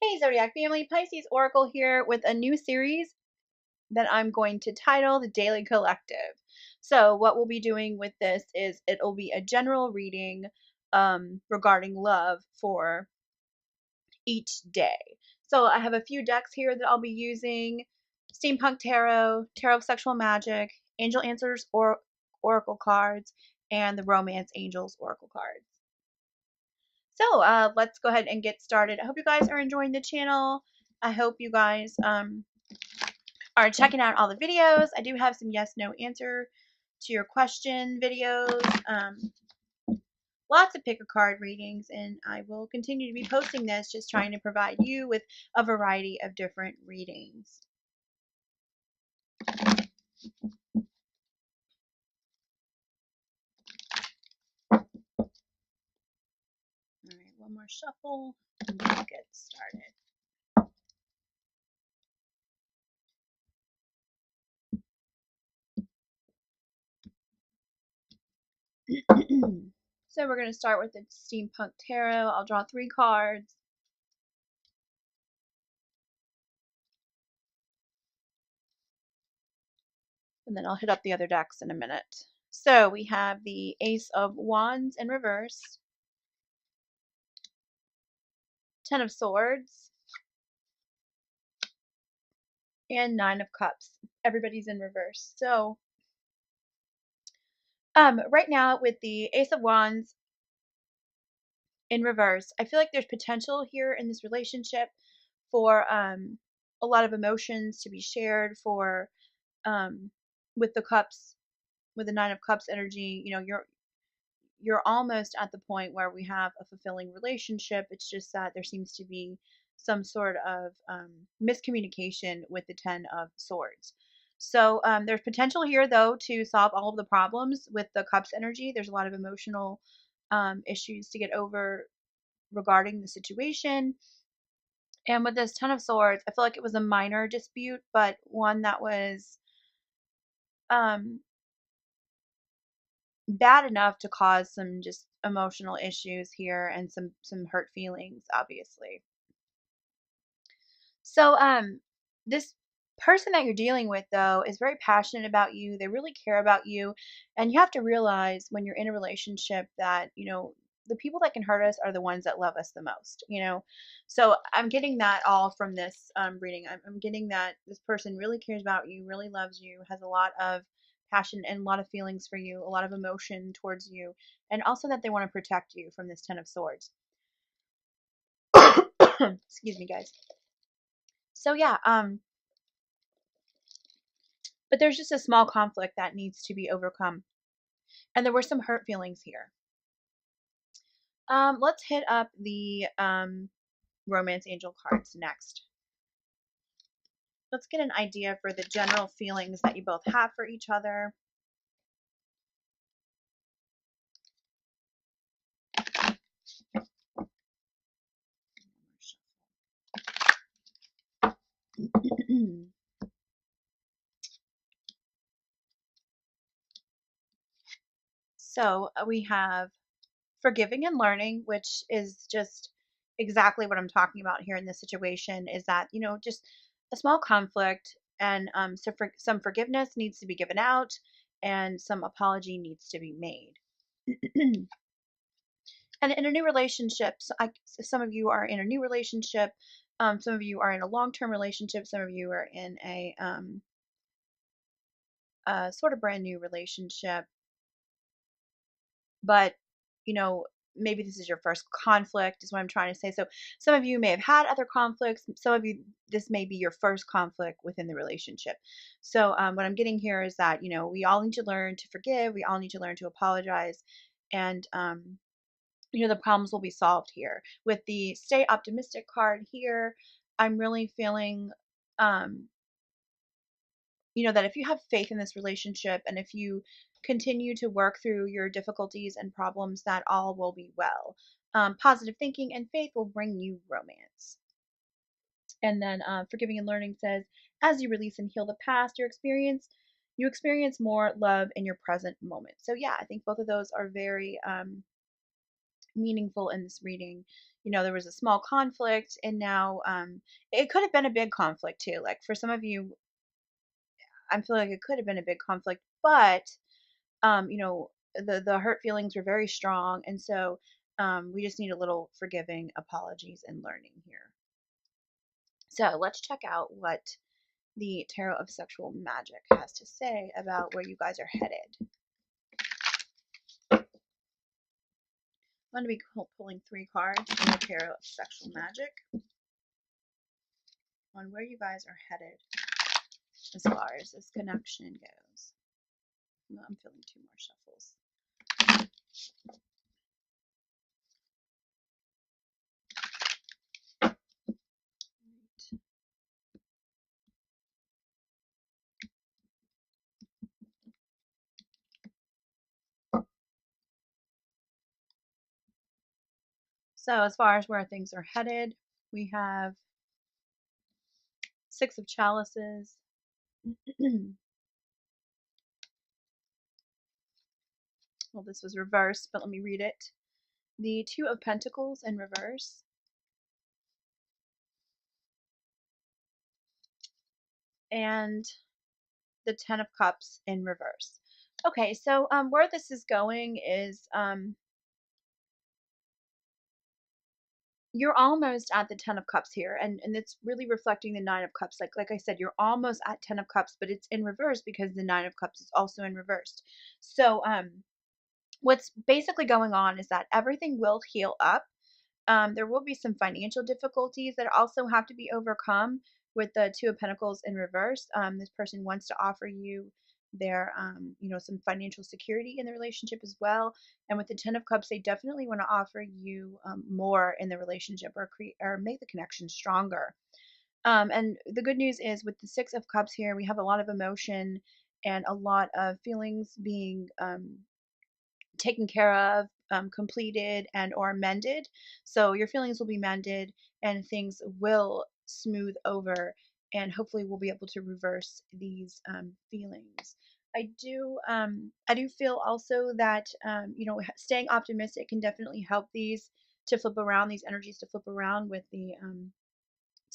Hey Zodiac Family, Pisces Oracle here with a new series that I'm going to title The Daily Collective. So what we'll be doing with this is it'll be a general reading regarding love for each day. So I have a few decks here that I'll be using: Steampunk Tarot, Tarot of Sexual Magic, Angel Answers or Oracle cards, and the Romance Angels Oracle cards. So let's go ahead and get started. I hope you guys are enjoying the channel. I hope you guys are checking out all the videos. I do have some yes, no answer to your question videos. Lots of pick a card readings, and I will continue to be posting this, just trying to provide you with a variety of different readings. All right, one more shuffle and we'll get started. So we're going to start with the Steampunk Tarot. I'll draw 3 cards. And then I'll hit up the other decks in a minute. So we have the Ace of Wands in reverse, Ten of Swords, and Nine of Cups. Everybody's in reverse. So right now with the Ace of Wands in reverse, I feel like there's potential here in this relationship for a lot of emotions to be shared, for with the cups, with the Nine of Cups energy. You know, you're almost at the point where we have a fulfilling relationship. It's just that there seems to be some sort of miscommunication with the Ten of Swords. So there's potential here, though, to solve all of the problems with the Cups energy. There's a lot of emotional issues to get over regarding the situation. And with this Ten of Swords, I feel like it was a minor dispute, but one that was um, bad enough to cause some just emotional issues here and some hurt feelings, obviously. So this person that you're dealing with, though, is very passionate about you. They really care about you, and you have to realize when you're in a relationship that, you know, the people that can hurt us are the ones that love us the most, you know. So I'm getting that all from this reading. I'm getting that this person really cares about you, really loves you, has a lot of passion and a lot of feelings for you, a lot of emotion towards you, and also that they want to protect you from this Ten of Swords. Excuse me, guys. So yeah, but there's just a small conflict that needs to be overcome. And there were some hurt feelings here. Let's hit up the Romance Angel cards next. Let's get an idea for the general feelings that you both have for each other. So we have forgiving and learning, which is just exactly what I'm talking about here in this situation, is that, you know, just a small conflict, and some forgiveness needs to be given out and some apology needs to be made. And in a new relationship, so some of you are in a new relationship, some of you are in a long-term relationship, some of you are in a sort of brand new relationship, but you know, maybe this is your first conflict, is what I'm trying to say. So some of you may have had other conflicts, some of you, this may be your first conflict within the relationship. So what I'm getting here is that, you know, we all need to learn to forgive, we all need to learn to apologize, and you know, the problems will be solved here. With the Stay Optimistic card here, I'm really feeling um you know, that if you have faith in this relationship and if you continue to work through your difficulties and problems, that all will be well. Positive thinking and faith will bring you romance. And then forgiving and learning says, as you release and heal the past, you experience more love in your present moment. So yeah, I think both of those are very meaningful in this reading. There was a small conflict, and now it could have been a big conflict too. Like for some of you, I'm feeling like it could have been a big conflict, but the hurt feelings were very strong, and so we just need a little forgiving, apologies, and learning here. So let's check out what the Tarot of Sexual Magic has to say about where you guys are headed. I'm going to be pulling 3 cards from the Tarot of Sexual Magic on where you guys are headed as far as this connection goes. I'm feeling 2 more shuffles. So as far as where things are headed, we have 6 of Chalices. Well, this was reversed, but let me read it. The 2 of Pentacles in reverse. And the 10 of Cups in reverse. Okay, so where this is going is you're almost at the 10 of Cups here, and it's really reflecting the 9 of Cups. Like I said, you're almost at 10 of Cups, but it's in reverse because the 9 of Cups is also in reverse. So what's basically going on is that everything will heal up. There will be some financial difficulties that also have to be overcome with the 2 of Pentacles in reverse. This person wants to offer you their, some financial security in the relationship as well. And with the 10 of Cups, they definitely want to offer you more in the relationship, or make the connection stronger. And the good news is with the 6 of Cups here, we have a lot of emotion and a lot of feelings being taken care of, completed, and or mended. So your feelings will be mended and things will smooth over, and hopefully we'll be able to reverse these feelings. I do feel also that staying optimistic can definitely help these to flip around, these energies to flip around with the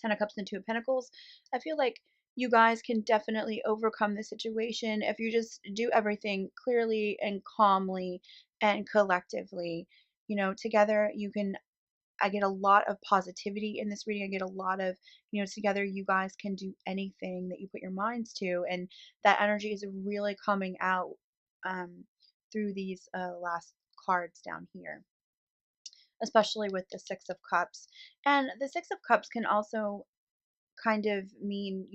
10 of Cups and 2 of Pentacles. I feel like you guys can definitely overcome the situation if you just do everything clearly and calmly and collectively. Together you can. I get a lot of positivity in this reading. I get a lot of, together you guys can do anything that you put your minds to. And that energy is really coming out um, through these last cards down here, especially with the 6 of Cups. And the 6 of Cups can also kind of mean,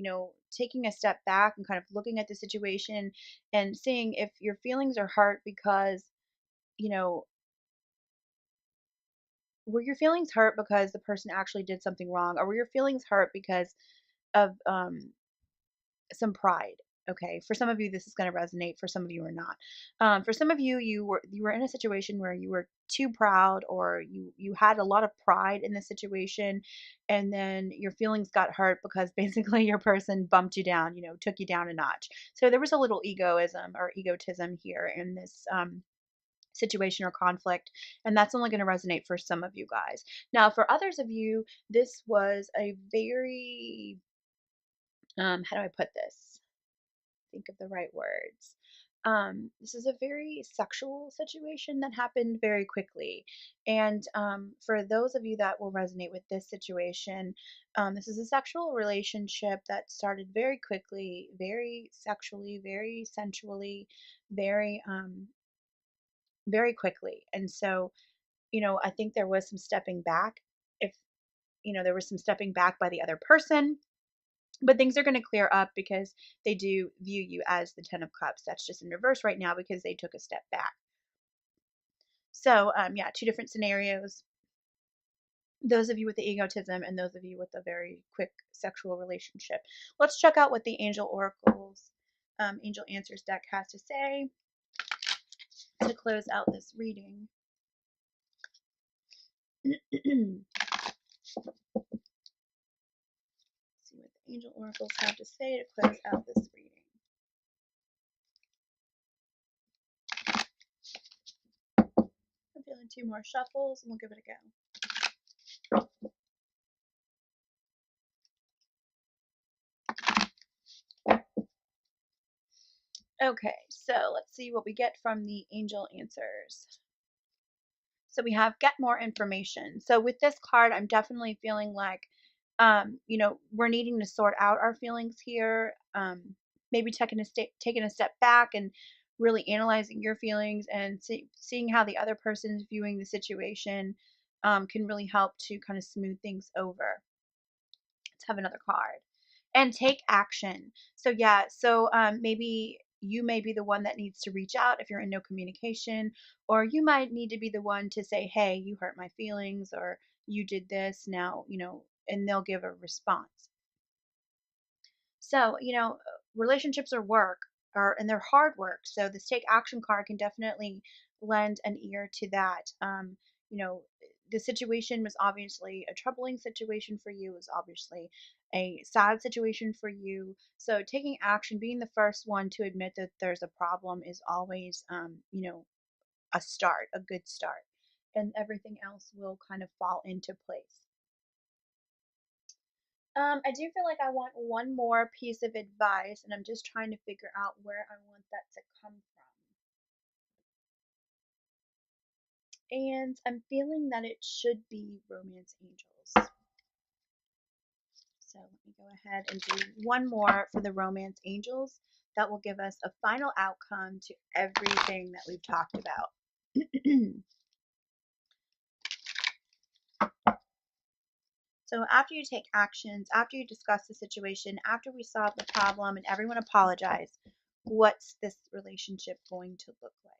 taking a step back and kind of looking at the situation and seeing if your feelings are hurt because, you know, were your feelings hurt because the person actually did something wrong, or were your feelings hurt because of some pride? Okay, for some of you this is going to resonate, for some of you are not. For some of you, you were in a situation where you were too proud, or you had a lot of pride in the situation, and then your feelings got hurt because basically your person bumped you down, took you down a notch. So there was a little egoism or egotism here in this situation or conflict, and that's only going to resonate for some of you guys. Now for others of you, this was a very how do I put this, think of the right words. This is a very sexual situation that happened very quickly. And for those of you that will resonate with this situation, this is a sexual relationship that started very quickly, very sexually, very sensually, very, very quickly. And so, I think there was some stepping back. If, there was some stepping back by the other person, but things are going to clear up because they do view you as the 10 of Cups. That's just in reverse right now because they took a step back. So, yeah, 2 different scenarios. Those of you with the egotism and those of you with a very quick sexual relationship. Let's check out what the Angel Oracles, Angel Answers deck has to say to close out this reading. See what the Angel Oracles have to say to close out this reading. I'm feeling 2 more shuffles and we'll give it a go. Okay, so let's see what we get from the angel answers. So we have get more information. So with this card, I'm definitely feeling like, we're needing to sort out our feelings here. Maybe taking a step back and really analyzing your feelings and seeing how the other person's viewing the situation can really help to kind of smooth things over. Let's have another card. And take action. So yeah, so maybe you may be the one that needs to reach out if you're in no communication, or you might need to be the one to say, "Hey, you hurt my feelings," or "You did this." Now, and they'll give a response. So, relationships are work, and they're hard work. So this take action card can definitely lend an ear to that. You know, the situation was obviously a troubling situation for you, it was obviously a sad situation for you. So taking action, being the first one to admit that there's a problem is always, a start, a good start. And everything else will kind of fall into place. I do feel like I want one more piece of advice, and I'm just trying to figure out where I want that to come from. And I'm feeling that it should be romance angels. So let me go ahead and do one more for the romance angels. That will give us a final outcome to everything that we've talked about. So after you take actions, after you discuss the situation, after we solve the problem and everyone apologize, what's this relationship going to look like?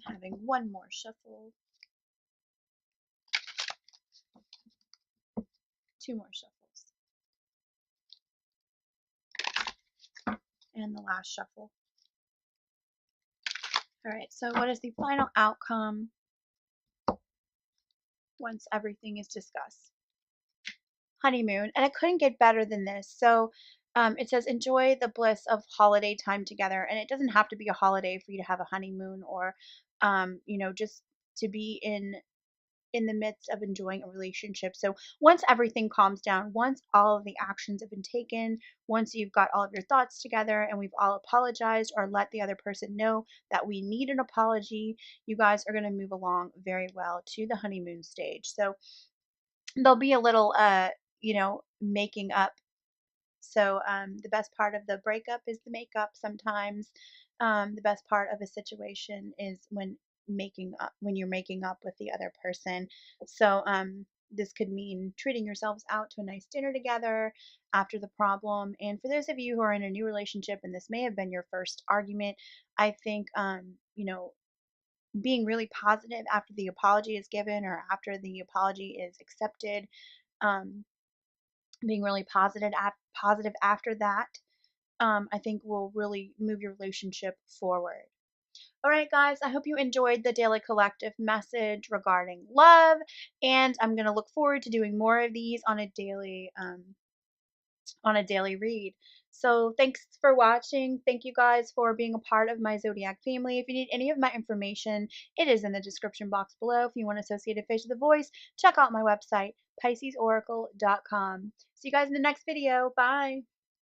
I'm having one more shuffle, two more shuffles, and the last shuffle. All right, so what is the final outcome once everything is discussed? Honeymoon, and it couldn't get better than this. So it says enjoy the bliss of holiday time together, and it doesn't have to be a holiday for you to have a honeymoon, or just to be in the midst of enjoying a relationship. So once everything calms down, once all of the actions have been taken, once you've got all of your thoughts together and we've all apologized or let the other person know that we need an apology, you guys are going to move along very well to the honeymoon stage. So there'll be a little making up. So the best part of the breakup is the makeup sometimes. The best part of a situation is when you're making up with the other person. So this could mean treating yourselves out to a nice dinner together after the problem. And for those of you who are in a new relationship and this may have been your first argument, I think being really positive after the apology is given or after the apology is accepted, um, being really positive after that, I think will really move your relationship forward. All right, guys, I hope you enjoyed the Daily Collective message regarding love, and I'm going to look forward to doing more of these on a daily read. So thanks for watching. Thank you guys for being a part of my Zodiac family. If you need any of my information, it is in the description box below. If you want Associated Face of the Voice, check out my website, PiscesOracle.com. See you guys in the next video. Bye.